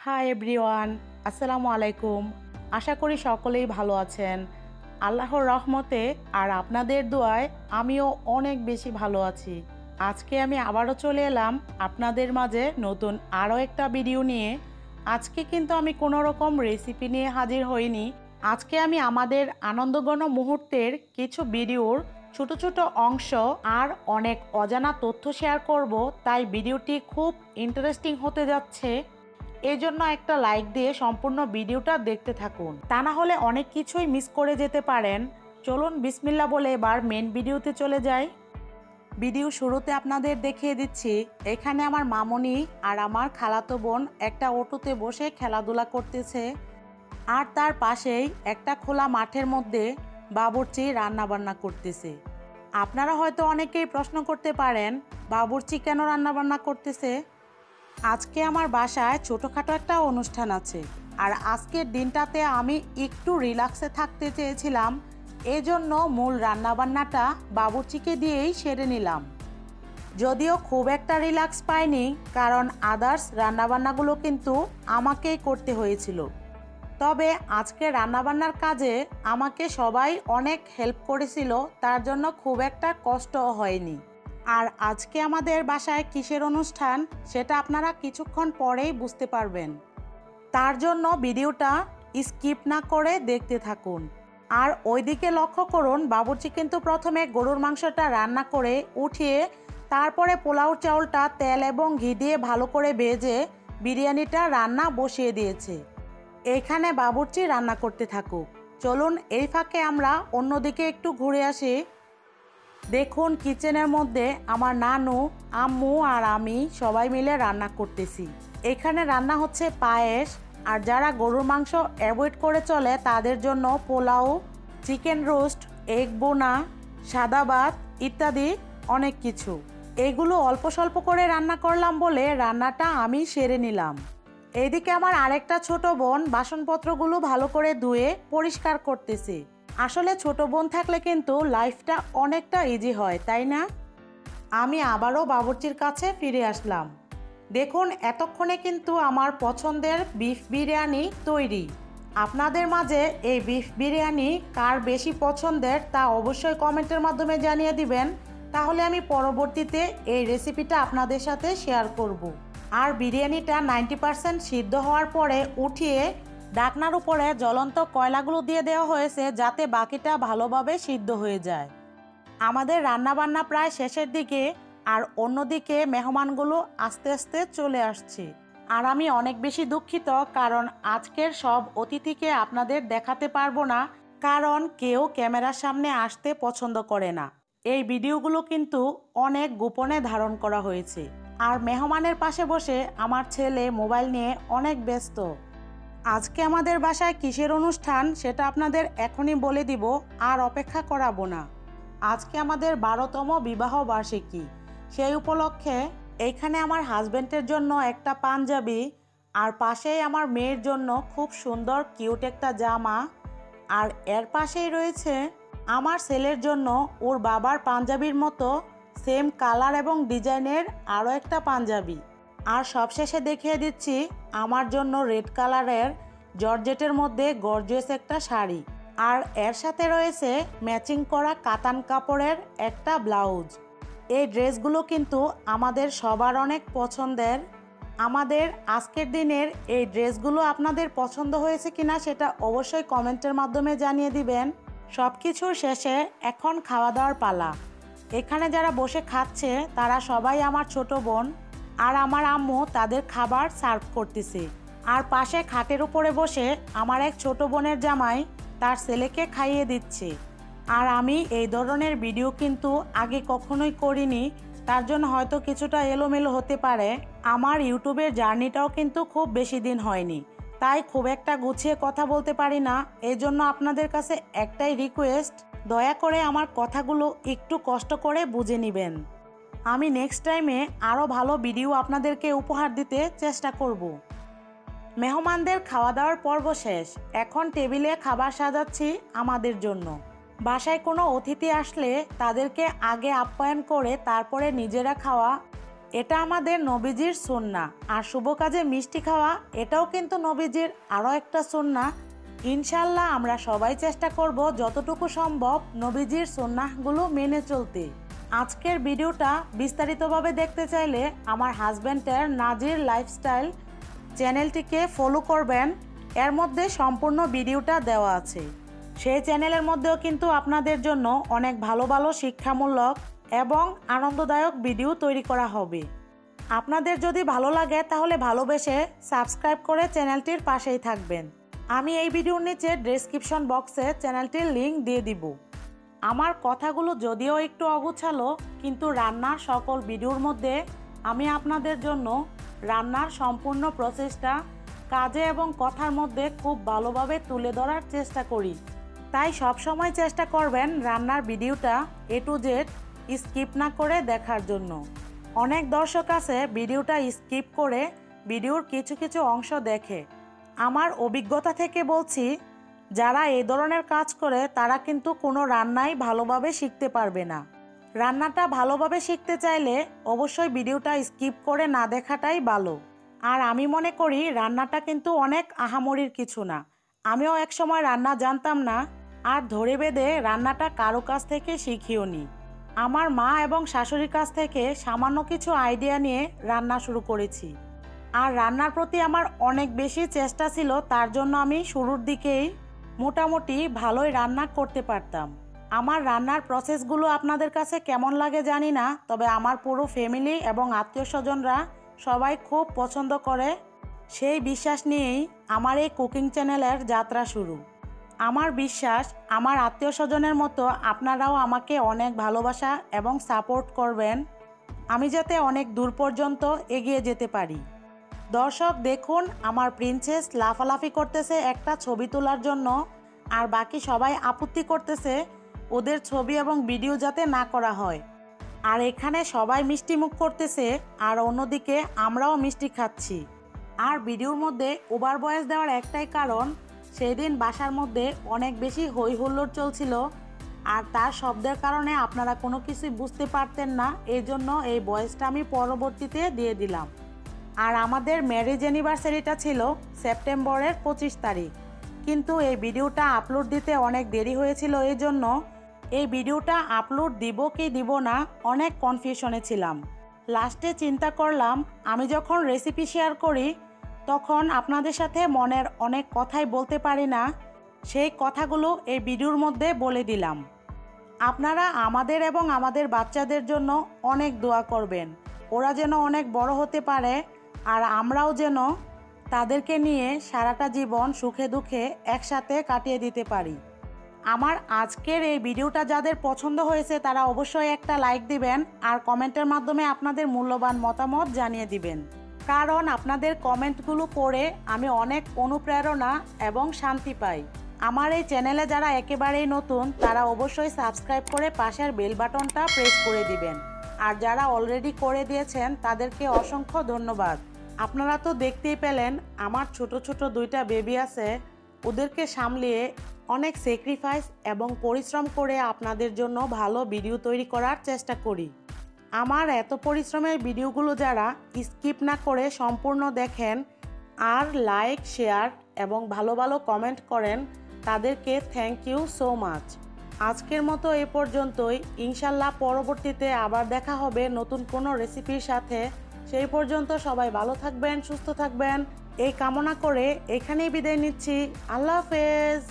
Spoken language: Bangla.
হাই এভরিওয়ান, আসসালামু আলাইকুম। আশা করি সকলেই ভালো আছেন। আল্লাহর রহমতে আর আপনাদের দোয়ায় আমিও অনেক বেশি ভালো আছি। আজকে আমি আবারও চলে এলাম আপনাদের মাঝে নতুন আরও একটা ভিডিও নিয়ে। আজকে কিন্তু আমি কোনো রকম রেসিপি নিয়ে হাজির হইনি। আজকে আমি আমাদের আনন্দঘন মুহূর্তের কিছু ভিডিওর ছোট ছোট অংশ আর অনেক অজানা তথ্য শেয়ার করব, তাই ভিডিওটি খুব ইন্টারেস্টিং হতে যাচ্ছে। এজন্য একটা লাইক দিয়ে সম্পূর্ণ ভিডিওটা দেখতে থাকুন, তা না হলে অনেক কিছুই মিস করে যেতে পারেন। চলুন বিসমিল্লাহ বলে এবার মেন ভিডিওতে চলে যাই। ভিডিও শুরুতে আপনাদের দেখিয়ে দিচ্ছি, এখানে আমার মামনি আর আমার খালাতো বোন একটা অটোতে বসে খেলাধুলা করতেছে, আর তার পাশেই একটা খোলা মাঠের মধ্যে বাবুর্চি রান্না বান্না করতেছে। আপনারা হয়তো অনেকেই প্রশ্ন করতে পারেন, বাবুর্চি কেন রান্না বান্না করতেছে? আজকে আমার বাসায় ছোটোখাটো একটা অনুষ্ঠান আছে, আর আজকের দিনটাতে আমি একটু রিল্যাক্সে থাকতে চেয়েছিলাম। এজন্য মূল রান্নাবান্নাটা বাবুর্চিকে দিয়েই সেরে নিলাম। যদিও খুব একটা রিল্যাক্স পাইনি, কারণ আদার্স রান্নাবান্নাগুলো কিন্তু আমাকেই করতে হয়েছিল। তবে আজকে রান্নাবান্নার কাজে আমাকে সবাই অনেক হেল্প করেছিল, তার জন্য খুব একটা কষ্টও হয়নি। আর আজকে আমাদের বাসায় কিসের অনুষ্ঠান সেটা আপনারা কিছুক্ষণ পরেই বুঝতে পারবেন। তার জন্য ভিডিওটা স্কিপ না করে দেখতে থাকুন। আর ওইদিকে লক্ষ্য করুন, বাবুর্চি কিন্তু প্রথমে গরুর মাংসটা রান্না করে উঠিয়ে তারপরে পোলাও চাউলটা তেল এবং ঘি দিয়ে ভালো করে ভেজে বিরিয়ানিটা রান্না বসিয়ে দিয়েছে। এইখানে বাবুর্চি রান্না করতে থাকুক। চলুন এই ফাঁকে আমরা অন্যদিকে একটু ঘুরে আসি। দেখুন, কিচেনের মধ্যে আমার নানু, আম্মু আর আমি সবাই মিলে রান্না করতেছি। এখানে রান্না হচ্ছে পায়েস, আর যারা গরুর মাংস অ্যাভয়েড করে চলে তাদের জন্য পোলাও, চিকেন রোস্ট, এগ বোনা, সাদা ভাত ইত্যাদি অনেক কিছু। এগুলো অল্প স্বল্প করে রান্না করলাম বলে রান্নাটা আমি সেরে নিলাম। এইদিকে আমার আরেকটা ছোট বোন বাসনপত্রগুলো ভালো করে ধুয়ে পরিষ্কার করতেছে। আসলে ছোট বোন থাকলে কিন্তু লাইফটা অনেকটা ইজি হয়, তাই না? আমি আবারও বাবুর্চির কাছে ফিরে আসলাম। দেখুন, এতক্ষণে কিন্তু আমার পছন্দের বিফ বিরিয়ানি তৈরি। আপনাদের মাঝে এই বিফ বিরিয়ানি কার বেশি পছন্দের তা অবশ্যই কমেন্টের মাধ্যমে জানিয়ে দিবেন, তাহলে আমি পরবর্তীতে এই রেসিপিটা আপনাদের সাথে শেয়ার করব। আর বিরিয়ানিটা 90% সিদ্ধ হওয়ার পরে উঠিয়ে ঢাকনার উপরে জ্বলন্ত কয়লাগুলো দিয়ে দেওয়া হয়েছে, যাতে বাকিটা ভালোভাবে সিদ্ধ হয়ে যায়। আমাদের রান্নাবান্না প্রায় শেষের দিকে, আর অন্যদিকে মেহমানগুলো আস্তে আস্তে চলে আসছে। আর আমি অনেক বেশি দুঃখিত, কারণ আজকের সব অতিথিকে আপনাদের দেখাতে পারবো না, কারণ কেউ ক্যামেরার সামনে আসতে পছন্দ করে না। এই ভিডিওগুলো কিন্তু অনেক গোপনে ধারণ করা হয়েছে। আর মেহমানের পাশে বসে আমার ছেলে মোবাইল নিয়ে অনেক ব্যস্ত। আজকে আমাদের বাসায় কিসের অনুষ্ঠান সেটা আপনাদের এখনই বলে দিব, আর অপেক্ষা করাবো না। আজকে আমাদের 12তম বিবাহ বার্ষিকী। সেই উপলক্ষে এইখানে আমার হাজব্যান্ডের জন্য একটা পাঞ্জাবি, আর পাশেই আমার মেয়ের জন্য খুব সুন্দর কিউট একটা জামা, আর এর পাশেই রয়েছে আমার ছেলের জন্য ওর বাবার পাঞ্জাবির মতো সেম কালার এবং ডিজাইনের আরও একটা পাঞ্জাবি। আর সবশেষে দেখিয়ে দিচ্ছি আমার জন্য রেড কালারের জর্জেটের মধ্যে গর্জিয়াস একটা শাড়ি, আর এর সাথে রয়েছে ম্যাচিং করা কাতান কাপড়ের একটা ব্লাউজ। এই ড্রেসগুলো কিন্তু আমাদের সবার অনেক পছন্দের। আমাদের আজকের দিনের এই ড্রেসগুলো আপনাদের পছন্দ হয়েছে কিনা সেটা অবশ্যই কমেন্টের মাধ্যমে জানিয়ে দিবেন। সব কিছুর শেষে এখন খাওয়া দাওয়ার পালা। এখানে যারা বসে খাচ্ছে তারা সবাই আমার ছোট বোন, আর আমার আম্মু তাদের খাবার সার্ভ করতেছে। আর পাশে খাটের উপরে বসে আমার এক ছোট বোনের জামাই তার ছেলেকে খাইয়ে দিচ্ছে। আর আমি এই ধরনের ভিডিও কিন্তু আগে কখনোই করিনি, তার জন্য হয়তো কিছুটা এলোমেলো হতে পারে। আমার ইউটিউবের জার্নিটাও কিন্তু খুব বেশি দিন হয়নি, তাই খুব একটা গুছিয়ে কথা বলতে পারি না। এই জন্য আপনাদের কাছে একটাই রিকোয়েস্ট, দয়া করে আমার কথাগুলো একটু কষ্ট করে বুঝে নেবেন। আমি নেক্সট টাইমে আরও ভালো ভিডিও আপনাদেরকে উপহার দিতে চেষ্টা করব। মেহমানদের খাওয়া দাওয়ার পর্ব শেষ, এখন টেবিলে খাবার সাজাচ্ছি আমাদের জন্য। বাসায় কোনো অতিথি আসলে তাদেরকে আগে আপ্যায়ন করে তারপরে নিজেরা খাওয়া, এটা আমাদের নবীজির সুন্নাহ। আর শুভ কাজে মিষ্টি খাওয়া এটাও কিন্তু নবীজির আরও একটা সুন্নাহ। ইনশাল্লাহ আমরা সবাই চেষ্টা করব যতটুকু সম্ভব নবীজির সুন্নাহগুলো মেনে চলতে। আজকের ভিডিওটা বিস্তারিতভাবে দেখতে চাইলে আমার হাজব্যান্ডের নাজির লাইফস্টাইল চ্যানেলটিকে ফলো করবেন। এর মধ্যে সম্পূর্ণ ভিডিওটা দেওয়া আছে। সেই চ্যানেলের মধ্যেও কিন্তু আপনাদের জন্য অনেক ভালো ভালো শিক্ষামূলক এবং আনন্দদায়ক ভিডিও তৈরি করা হবে। আপনাদের যদি ভালো লাগে তাহলে ভালোবেসে সাবস্ক্রাইব করে চ্যানেলটির পাশেই থাকবেন। আমি এই ভিডিওর নিচে ডেসক্রিপশন বক্সে চ্যানেলটির লিংক দিয়ে দিব। আমার কথাগুলো যদিও একটু অগোছালো, কিন্তু রান্নার সকল ভিডিওর মধ্যে আমি আপনাদের জন্য রান্নার সম্পূর্ণ প্রসেসটা কাজে এবং কথার মধ্যে খুব ভালোভাবে তুলে ধরার চেষ্টা করি। তাই সব সময় চেষ্টা করবেন রান্নার ভিডিওটা A to Z স্কিপ না করে দেখার জন্য। অনেক দর্শক আছে ভিডিওটা স্কিপ করে ভিডিওর কিছু কিছু অংশ দেখে। আমার অভিজ্ঞতা থেকে বলছি, যারা এই ধরনের কাজ করে তারা কিন্তু কোনো রান্নাই ভালোভাবে শিখতে পারবে না। রান্নাটা ভালোভাবে শিখতে চাইলে অবশ্যই ভিডিওটা স্কিপ করে না দেখাটাই ভালো। আর আমি মনে করি রান্নাটা কিন্তু অনেক আহামরির কিছু না। আমিও এক সময় রান্না জানতাম না, আর ধরে বেঁধে রান্নাটা কারো কাছ থেকে শিখিও নি। আমার মা এবং শাশুড়ির কাছ থেকে সামান্য কিছু আইডিয়া নিয়ে রান্না শুরু করেছি। আর রান্নার প্রতি আমার অনেক বেশি চেষ্টা ছিল, তার জন্য আমি শুরুর দিকেই মোটামুটি ভালোই রান্না করতে পারতাম। আমার রান্নার প্রসেসগুলো আপনাদের কাছে কেমন লাগে জানি না, তবে আমার পুরো ফ্যামিলি এবং আত্মীয় স্বজনরা সবাই খুব পছন্দ করে। সেই বিশ্বাস নিয়েই আমার এই কুকিং চ্যানেলের যাত্রা শুরু। আমার বিশ্বাস আমার আত্মীয় স্বজনের মতো আপনারাও আমাকে অনেক ভালোবাসা এবং সাপোর্ট করবেন, আমি যাতে অনেক দূর পর্যন্ত এগিয়ে যেতে পারি। দর্শক দেখুন, আমার প্রিন্সেস লাফালাফি করতেছে একটা ছবি তোলার জন্য, আর বাকি সবাই আপত্তি করতেছে ওদের ছবি এবং ভিডিও যাতে না করা হয়। আর এখানে সবাই মিষ্টি মুখ করতেছে, আর অন্যদিকে আমরাও মিষ্টি খাচ্ছি। আর ভিডিওর মধ্যে ওভার ভয়েস দেওয়ার একটাই কারণ, সেই দিন বাসার মধ্যে অনেক বেশি হই হুল্লোড় চলছিল, আর তার শব্দের কারণে আপনারা কোনো কিছুই বুঝতে পারতেন না। এই জন্য এই ভয়েসটা আমি পরবর্তীতে দিয়ে দিলাম। আর আমাদের ম্যারেজ অ্যানিভার্সারিটা ছিল সেপ্টেম্বরের 25 তারিখ, কিন্তু এই ভিডিওটা আপলোড দিতে অনেক দেরি হয়েছিল। এই জন্য এই ভিডিওটা আপলোড দিব কি দিব না অনেক কনফিউশনে ছিলাম। লাস্টে চিন্তা করলাম আমি যখন রেসিপি শেয়ার করি তখন আপনাদের সাথে মনের অনেক কথাই বলতে পারি না, সেই কথাগুলো এই ভিডিওর মধ্যে বলে দিলাম। আপনারা আমাদের এবং আমাদের বাচ্চাদের জন্য অনেক দোয়া করবেন, ওরা যেন অনেক বড় হতে পারে, আর আমরাও যেন তাদেরকে নিয়ে সারাটা জীবন সুখে দুঃখে একসাথে কাটিয়ে দিতে পারি। আমার আজকের এই ভিডিওটা যাদের পছন্দ হয়েছে তারা অবশ্যই একটা লাইক দিবেন, আর কমেন্টের মাধ্যমে আপনাদের মূল্যবান মতামত জানিয়ে দিবেন। কারণ আপনাদের কমেন্টগুলো পড়ে আমি অনেক অনুপ্রেরণা এবং শান্তি পাই। আমার এই চ্যানেলে যারা একেবারেই নতুন তারা অবশ্যই সাবস্ক্রাইব করে পাশের বেল বাটনটা প্রেস করে দিবেন, আর যারা অলরেডি করে দিয়েছেন তাদেরকে অসংখ্য ধন্যবাদ। আপনারা তো দেখতেই পেলেন আমার ছোট ছোট দুইটা বেবি আছে, ওদেরকে সামলিয়ে অনেক স্যাক্রিফাইস এবং পরিশ্রম করে আপনাদের জন্য ভালো ভিডিও তৈরি করার চেষ্টা করি। আমার এত পরিশ্রমের ভিডিওগুলো যারা স্কিপ না করে সম্পূর্ণ দেখেন আর লাইক শেয়ার এবং ভালো ভালো কমেন্ট করেন, তাদেরকে থ্যাংক ইউ সো মাচ। আজকের মতো এ পর্যন্তই। ইনশাল্লাহ পরবর্তীতে আবার দেখা হবে নতুন কোনো রেসিপির সাথে। সেই পর্যন্ত সবাই ভালো থাকবেন, সুস্থ থাকবেন এই কামনা করে এখানেই বিদায় নিচ্ছি। আল্লাহ হাফেজ।